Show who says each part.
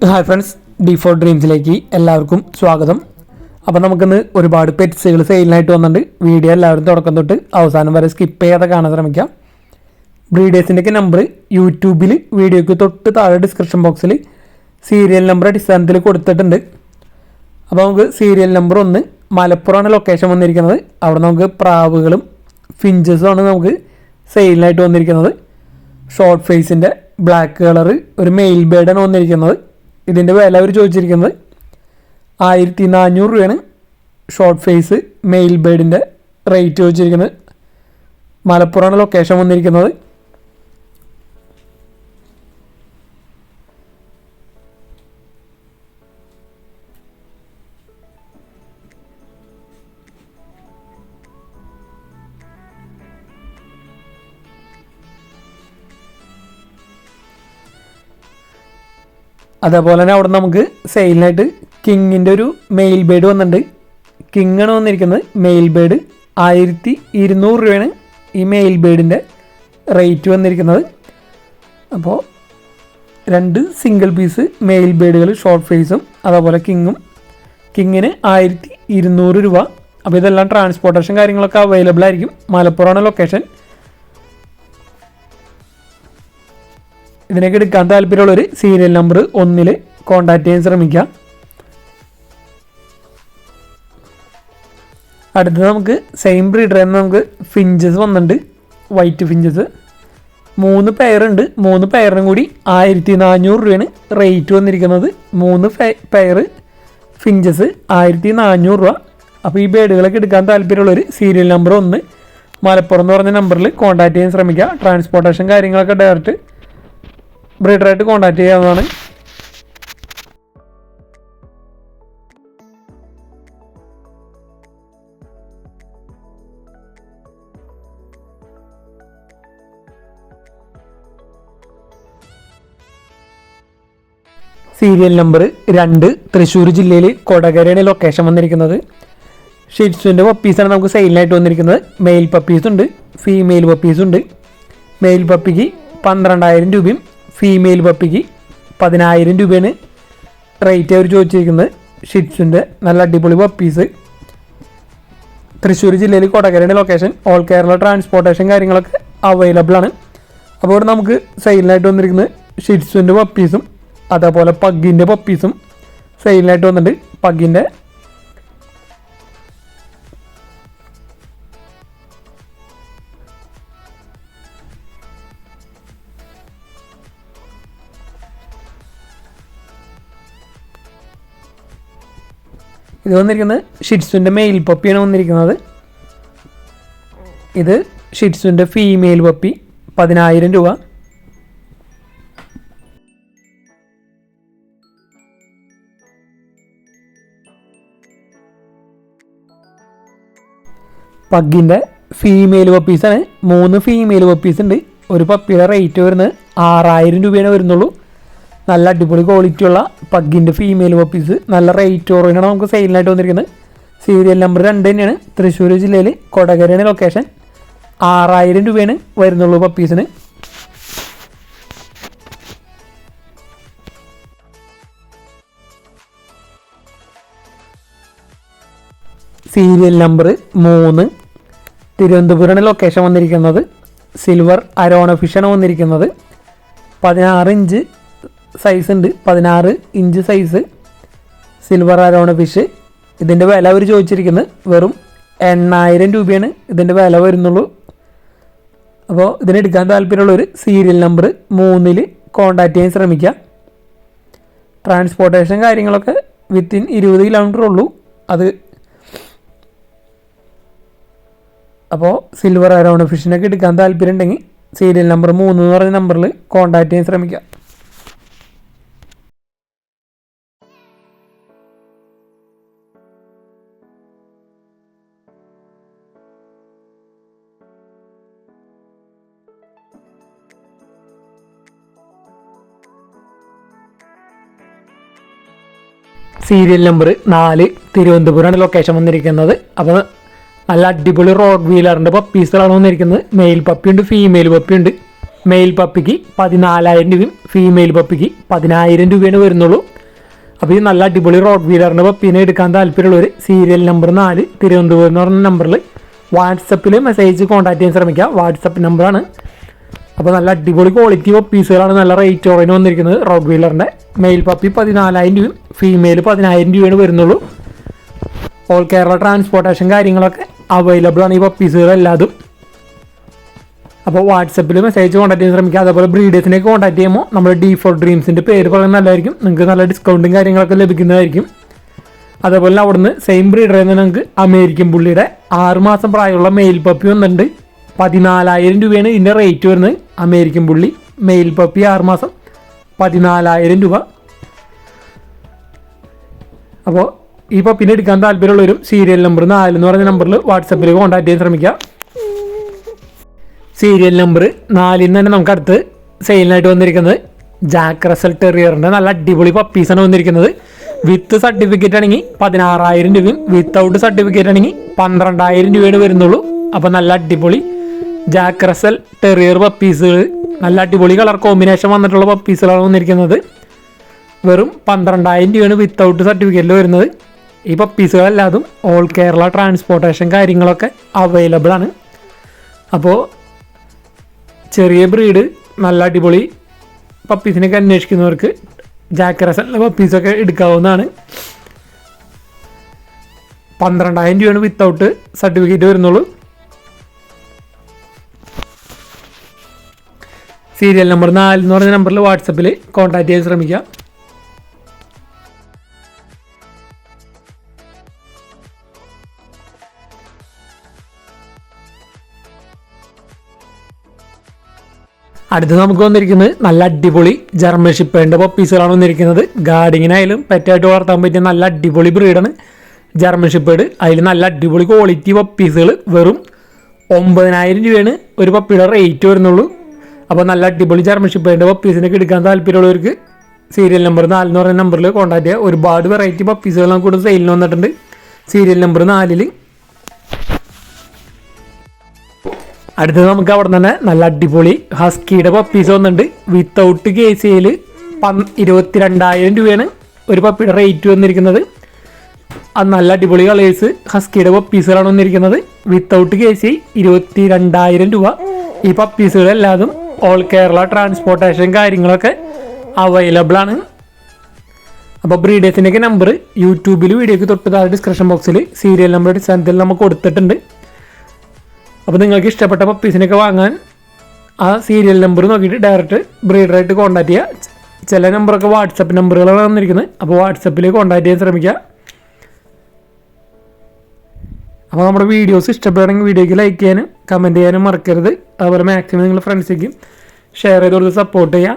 Speaker 1: Hi friends, D4 ഡ്രീംസിലേക്ക് എല്ലാവർക്കും സ്വാഗതം. അപ്പോൾ നമുക്കിന്ന് ഒരുപാട് പെറ്റ്സുകൾ സെയിലിനായിട്ട് വന്നിട്ടുണ്ട്. വീഡിയോ എല്ലാവരും തുടക്കം തൊട്ട് അവസാനം വരെ സ്കിപ്പ് ചെയ്യാതെ കാണാൻ ശ്രമിക്കാം. ബ്രീഡേഴ്സിൻ്റെയൊക്കെ നമ്പർ യൂട്യൂബിൽ വീഡിയോയ്ക്ക് തൊട്ട് താഴെ ഡിസ്ക്രിപ്ഷൻ ബോക്സിൽ സീരിയൽ നമ്പർ അടിസ്ഥാനത്തിൽ കൊടുത്തിട്ടുണ്ട്. അപ്പോൾ നമുക്ക് സീരിയൽ നമ്പർ 1 മലപ്പുറമാണ് ലൊക്കേഷൻ വന്നിരിക്കുന്നത്. അവിടെ നമുക്ക് പ്രാവുകളും ഫിഞ്ചസുമാണ് നമുക്ക് സെയിലിനായിട്ട് വന്നിരിക്കുന്നത്. ഷോർട്ട് ഫേസിൻ്റെ ബ്ലാക്ക് കളർ ഒരു മെയിൽ ബേഡാണ് വന്നിരിക്കുന്നത്. ഇതിൻ്റെ വില അവർ ചോദിച്ചിരിക്കുന്നത് 1400 രൂപയാണ്. ഷോർട്ട് ഫേസ് മെയിൽ ബേഡിൻ്റെ റേറ്റ് ചോദിച്ചിരിക്കുന്നത്. മലപ്പുറമാണ് ലൊക്കേഷൻ വന്നിരിക്കുന്നത്. അതേപോലെ തന്നെ അവിടെ നമുക്ക് സെയിലിനായിട്ട് കിങ്ങിൻ്റെ ഒരു മെയിൽ ബേഡ് വന്നിട്ടുണ്ട്. കിങ്ങാണ് വന്നിരിക്കുന്നത്. മെയിൽ ബേഡ് 1200 രൂപയാണ് ഈ മെയിൽ ബേഡിൻ്റെ റേറ്റ് വന്നിരിക്കുന്നത്. അപ്പോൾ 2 സിംഗിൾ പീസ് മെയിൽ ബേഡുകൾ ഷോർട്ട് ഫേസും അതേപോലെ കിങ്ങിന് 1200 രൂപ. അപ്പോൾ ഇതെല്ലാം ട്രാൻസ്പോർട്ടേഷൻ കാര്യങ്ങളൊക്കെ അവൈലബിൾ ആയിരിക്കും. മലപ്പുറമാണ് ലൊക്കേഷൻ. ഇതിനൊക്കെ എടുക്കാൻ താല്പര്യമുള്ളവർ സീരിയൽ നമ്പർ 1 കോൺടാക്ട് ചെയ്യാൻ ശ്രമിക്കുക. അടുത്തത് നമുക്ക് സെയിം ബ്രീഡറിൽ നിന്ന് നമുക്ക് ഫിഞ്ചസ് വന്നിട്ടുണ്ട്. White finches 3 പെയറുണ്ട്. 3 പെയറിനും കൂടി 1400 രൂപയാണ് റേറ്റ് വന്നിരിക്കുന്നത്. 3 പെയർ ഫിഞ്ചസ് 1400 രൂപ. അപ്പോൾ ഈ ബേഡുകളൊക്കെ എടുക്കാൻ താല്പര്യമുള്ളവർ സീരിയൽ നമ്പർ 1 മലപ്പുറം എന്ന് പറഞ്ഞ നമ്പറിൽ കോൺടാക്ട് ചെയ്യാൻ ശ്രമിക്കുക. ട്രാൻസ്പോർട്ടേഷൻ കാര്യങ്ങളൊക്കെ ഡയറക്റ്റ് ബ്രീഡറായിട്ട് കോൺടാക്ട് ചെയ്യാവുന്നതാണ്. സീരിയൽ നമ്പർ 2 തൃശ്ശൂർ ജില്ലയിൽ കൊടകരയാണ് ലൊക്കേഷൻ വന്നിരിക്കുന്നത്. ഷിറ്റ്സുവിൻ്റെ പപ്പീസാണ് നമുക്ക് സെയിലിനായിട്ട് വന്നിരിക്കുന്നത്. മെയിൽ പപ്പീസുണ്ട്, ഫീമെയിൽ പപ്പീസുണ്ട്. മെയിൽ പപ്പിക്ക് 12,000 രൂപയും ഫീമെയിൽ പപ്പിക്ക് 10,000 രൂപയാണ് റേറ്റ് അവർ ചോദിച്ചിരിക്കുന്നത്. ഷിറ്റ്സിൻ്റെ നല്ല അടിപൊളി പപ്പീസ്. തൃശ്ശൂർ ജില്ലയിൽ കൊടകരയുടെ ലൊക്കേഷൻ. ഓൾ കേരള ട്രാൻസ്പോർട്ടേഷൻ കാര്യങ്ങളൊക്കെ അവൈലബിൾ ആണ്. അപ്പോൾ ഇവിടെ നമുക്ക് സെയിലിനായിട്ട് വന്നിരിക്കുന്നത് ഷിറ്റ്സിൻ്റെ പപ്പീസും അതേപോലെ പഗ്ഗിൻ്റെ പപ്പീസും സെയിലിനായിട്ട് വന്നിട്ടുണ്ട്. പഗ്ഗിൻ്റെ ഇത് വന്നിരിക്കുന്നത് ഷിറ്റ്സുവിൻ്റെ മെയിൽ പപ്പിയാണ് വന്നിരിക്കുന്നത്. ഇത് ഷിറ്റ്സുവിൻ്റെ ഫീമെയിൽ പപ്പി 10,000 രൂപ. പഗ്ഗിൻ്റെ ഫീമെയിൽ പപ്പീസാണ്. 3 ഫീമെയിൽ പപ്പീസ് ഉണ്ട്. ഒരു പപ്പിയുടെ റേറ്റ് വരുന്നത് 6000 രൂപയാണ് വരുന്നുള്ളൂ. നല്ല അടിപൊളി ക്വാളിറ്റിയുള്ള പഗ്ഗിൻ്റെ ഫീമെയിൽ പപ്പീസ് നല്ല റേറ്റ് ഓറിയനാണ് നമുക്ക് സെയിലിനായിട്ട് വന്നിരിക്കുന്നത്. സീരിയൽ നമ്പർ 2 തന്നെയാണ്. തൃശ്ശൂർ ജില്ലയിൽ കൊടകരയാണ് ലൊക്കേഷൻ. 6000 രൂപയാണ് വരുന്നുള്ളൂ പപ്പീസിന്. സീരിയൽ നമ്പർ 3 തിരുവനന്തപുരമാണ് ലൊക്കേഷൻ വന്നിരിക്കുന്നത്. സിൽവർ അരോണ ഫിഷാണ് വന്നിരിക്കുന്നത്. 16 ഇഞ്ച് സൈസ് ഉണ്ട്. 16 inch size silver arowana fish. ഇതിൻ്റെ വില അവർ ചോദിച്ചിരിക്കുന്നത് വെറും 8,000 രൂപയാണ് ഇതിൻ്റെ വില വരുന്നുള്ളൂ. അപ്പോൾ ഇതിനെടുക്കാൻ താല്പര്യമുള്ളവർ സീരിയൽ നമ്പർ 3 കോൺടാക്ട് ചെയ്യാൻ ശ്രമിക്കുക. ട്രാൻസ്പോർട്ടേഷൻ കാര്യങ്ങളൊക്കെ വിത്തിൻ 20 കിലോമീറ്റർ ഉള്ളൂ. അപ്പോൾ സിൽവർ അരോണ ഫിഷിനൊക്കെ എടുക്കാൻ താല്പര്യം ഉണ്ടെങ്കിൽ സീരിയൽ നമ്പർ 3 എന്ന് പറഞ്ഞ നമ്പറിൽ കോൺടാക്ട് ചെയ്യാൻ ശ്രമിക്കുക. സീരിയൽ നമ്പർ 4 തിരുവനന്തപുരമാണ് ലൊക്കേഷൻ വന്നിരിക്കുന്നത്. അപ്പോൾ നല്ല അടിപൊളി റോഡ് വീലറിൻ്റെ പപ്പീസുകളാണ് വന്നിരിക്കുന്നത്. മെയിൽ പപ്പിയുണ്ട്, ഫീമെയിൽ പപ്പിയുണ്ട്. മെയിൽ പപ്പിക്ക് 14,000 രൂപയും ഫീമെയിൽ പപ്പിക്ക് 10,000 രൂപയാണ് വരുന്നുള്ളൂ. അപ്പോൾ ഈ നല്ല അടിപൊളി റോഡ് വീലറിൻ്റെ പപ്പീനെ എടുക്കാൻ താല്പര്യമുള്ളവർ സീരിയൽ നമ്പർ 4 തിരുവനന്തപുരം എന്ന് പറഞ്ഞ നമ്പറിൽ വാട്സപ്പിൽ മെസ്സേജ് കോൺടാക്ട് ചെയ്യാൻ ശ്രമിക്കുക. വാട്സപ്പ് നമ്പറാണ്. അപ്പോൾ നല്ല അടിപൊളി ക്വാളിറ്റി പപ്പീസുകളാണ് നല്ല റേറ്റ് ഓറിന് വന്നിരിക്കുന്നത്. റോഡ് വീലറിൻ്റെ മെയിൽ പപ്പി 14,000 രൂപയും ഫീമെയിൽ 10,000 രൂപയാണ് വരുന്നുള്ളൂ. ഓൾ കേരള ട്രാൻസ്പോർട്ടേഷൻ കാര്യങ്ങളൊക്കെ അവൈലബിൾ ആണ് ഈ പപ്പീസുകളെല്ലാതും. അപ്പോൾ വാട്സപ്പിൽ മെസ്സേജ് കോൺടാക്ട് ചെയ്യാൻ ശ്രമിക്കുക. അതേപോലെ ബ്രീഡേഴ്സിനെ കോൺടാക്ട് ചെയ്യുമ്പോൾ നമ്മുടെ D4 ഡ്രീംസിൻ്റെ പേര് പറയുന്നത് നല്ലതായിരിക്കും. നിങ്ങൾക്ക് നല്ല ഡിസ്കൗണ്ടും കാര്യങ്ങളൊക്കെ ലഭിക്കുന്നതായിരിക്കും. അതേപോലെ അവിടുന്ന് സെയിം ബ്രീഡറിൽ നിന്ന് നിങ്ങൾക്ക് അമേരിക്കൻ പുള്ളിയുടെ 6 മാസം പ്രായമുള്ള മെയിൽ പപ്പി വന്നിട്ടുണ്ട്. 14,000 രൂപയാണ് ഇതിൻ്റെ റേറ്റ് വരുന്നത്. അമേരിക്കൻ പുള്ളി മെയിൽ പപ്പി 6 മാസം 14,000 രൂപ. അപ്പോൾ ഈ പപ്പിനെ എടുക്കാൻ താല്പര്യമുള്ളവരും സീരിയൽ നമ്പർ 4 എന്ന് പറഞ്ഞ നമ്പറിൽ വാട്സപ്പിൽ കോൺടാക്ട് ചെയ്യാൻ ശ്രമിക്കുക. സീരിയൽ നമ്പർ 4 തന്നെ നമുക്ക് അടുത്ത് സെയിലിനായിട്ട് വന്നിരിക്കുന്നത് ജാക്ക് റസൽ ടെറിയറിൻ്റെ നല്ല അടിപൊളി പപ്പീസാണ് വന്നിരിക്കുന്നത്. വിത്ത് സർട്ടിഫിക്കറ്റ് ആണെങ്കിൽ 16,000 രൂപയും വിത്തൗട്ട് സർട്ടിഫിക്കറ്റ് ആണെങ്കിൽ 12,000 രൂപയാണ് വരുന്നുള്ളൂ. അപ്പോൾ നല്ല അടിപൊളി ജാക്ക് റസൽ ടെറിയർ പപ്പീസുകൾ, നല്ല അടിപൊളി കളർ കോമ്പിനേഷൻ വന്നിട്ടുള്ള പപ്പീസുകളാണ് വന്നിരിക്കുന്നത്. വെറും 12,000 രൂപയാണ് വിത്തൗട്ട് സർട്ടിഫിക്കറ്റിൽ വരുന്നത്. ഈ പപ്പീസുകളെല്ലാതും ഓൾ കേരള ട്രാൻസ്പോർട്ടേഷൻ കാര്യങ്ങളൊക്കെ അവൈലബിൾ ആണ്. അപ്പോൾ ചെറിയ ബ്രീഡ് നല്ല അടിപൊളി പപ്പീസിനൊക്കെ അന്വേഷിക്കുന്നവർക്ക് ജാക്ക് റസലിൻ്റെ പപ്പീസൊക്കെ എടുക്കാവുന്നതാണ്. 12,000 രൂപയാണ് വിത്തൗട്ട് സർട്ടിഫിക്കറ്റ് വരുന്നുള്ളൂ. സീരിയൽ നമ്പർ 4 എന്ന് പറഞ്ഞ നമ്പറിൽ വാട്സപ്പിൽ കോൺടാക്ട് ചെയ്യാൻ ശ്രമിക്കുക. അടുത്ത് നമുക്ക് വന്നിരിക്കുന്നത് നല്ല അടിപൊളി ജർമ്മൻ ഷിപ്പേറിൻ്റെ പപ്പീസുകളാണ് വന്നിരിക്കുന്നത്. ഗാർഡിങ്ങിനായാലും പെറ്റായിട്ട് വളർത്താൻ പറ്റിയ നല്ല അടിപൊളി ബ്രീഡാണ് ജർമ്മൻ ഷിപ്പേർഡ്. അതിൽ നല്ല അടിപൊളി ക്വാളിറ്റി പപ്പീസുകൾ വെറും 9,000 രൂപയാണ് ഒരു പപ്പിയുടെ റേറ്റ് വരുന്നുള്ളൂ. അപ്പോൾ നല്ല അടിപൊളി ജർമ്മൻ ഷിപ്പേറിൻ്റെ പപ്പീസിനൊക്കെ എടുക്കാൻ താല്പര്യമുള്ളവർക്ക് സീരിയൽ നമ്പർ 4 എന്ന് പറയുന്ന നമ്പറിൽ കോൺടാക്ട് ചെയ്യുക. ഒരുപാട് വെറൈറ്റി പപ്പീസുകൾ നമുക്ക് ഇവിടെ സെയിലിന് വന്നിട്ടുണ്ട്. Serial number 4. അടുത്തത് നമുക്ക് അവിടെ തന്നെ നല്ല അടിപൊളി ഹസ്കിയുടെ പപ്പീസ് വന്നിട്ടുണ്ട്. വിത്തൗട്ട് KCയിൽ 22,000 രൂപയാണ് ഒരു പപ്പിയുടെ റേറ്റ് വന്നിരിക്കുന്നത്. അത് നല്ല അടിപൊളി കളേഴ്സ് ഹസ്കിയുടെ പപ്പീസുകളാണ് വന്നിരിക്കുന്നത്. വിത്തൗട്ട് KC 22,000 രൂപ. ഈ പപ്പീസുകളെല്ലാതും ഓൾ കേരള ട്രാൻസ്പോർട്ടേഷൻ കാര്യങ്ങളൊക്കെ അവൈലബിൾ ആണ്. അപ്പോൾ ബ്രീഡേഴ്സിൻ്റെയൊക്കെ നമ്പർ യൂട്യൂബിൽ വീഡിയോയ്ക്ക് തൊട്ട് താഴെ ഡിസ്ക്രിപ്ഷൻ ബോക്സിൽ സീരിയൽ നമ്പർ അടിസ്ഥാനത്തിൽ നമുക്ക് കൊടുത്തിട്ടുണ്ട്. അപ്പോൾ നിങ്ങൾക്ക് ഇഷ്ടപ്പെട്ട പപ്പീസിനൊക്കെ വാങ്ങാൻ ആ സീരിയൽ നമ്പർ നോക്കിയിട്ട് ഡയറക്റ്റ് ബ്രീഡറായിട്ട് കോൺടാക്ട് ചെയ്യുക. ചില നമ്പറൊക്കെ വാട്സപ്പ് നമ്പറുകളാണ് വന്നിരിക്കുന്നത്. അപ്പോൾ വാട്സപ്പിൽ കോൺടാക്ട് ചെയ്യാൻ ശ്രമിക്കുക. അപ്പോൾ നമ്മുടെ വീഡിയോസ് ഇഷ്ടപ്പെടുകയാണെങ്കിൽ വീഡിയോയ്ക്ക് ലൈക്ക് ചെയ്യാനും കമൻറ്റ് ചെയ്യാനും മറക്കരുത്. അതുപോലെ മാക്സിമം നിങ്ങൾ ഫ്രണ്ട്സിലേക്കും ഷെയർ ചെയ്ത് കൊടുത്ത് സപ്പോർട്ട് ചെയ്യുക.